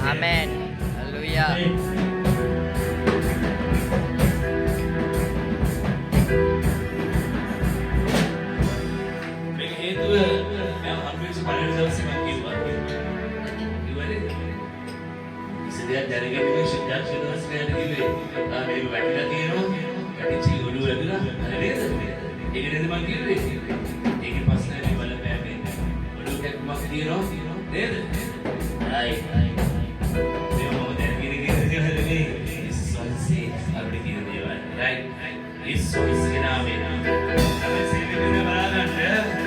Amen. Hallelujah. මේක හේතුව මම හම්බෙච්ච පළවෙනි දවසේ මම කිව්වා. ඉවරේ. ඉතින් දැනගෙන මේ ශික්ෂා ශිරස්කයන් කිව්වේ. මේක වැටිලා තියෙනවා. වැටිච්ච ඔළුව ඇදලා නේද? ඒක නේද මම කිව්වේ. ඒකේ පස්සේ මේ බලපෑමේ ඔළුව කැක්කමක් තියෙනවා නේද? හයි. මේ මොකද දැනගෙන කියන්නේ ඉස්සල්සි අපිට කියන දේවල්. රයිට්. ඉස්සල්සි නාමේ. තමයි සේවකයන් බලන්න.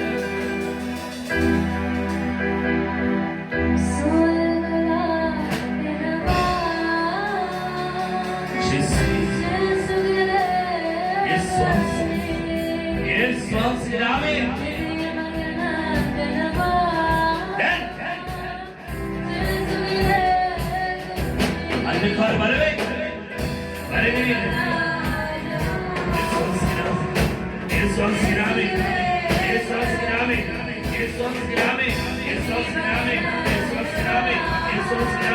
Jesus,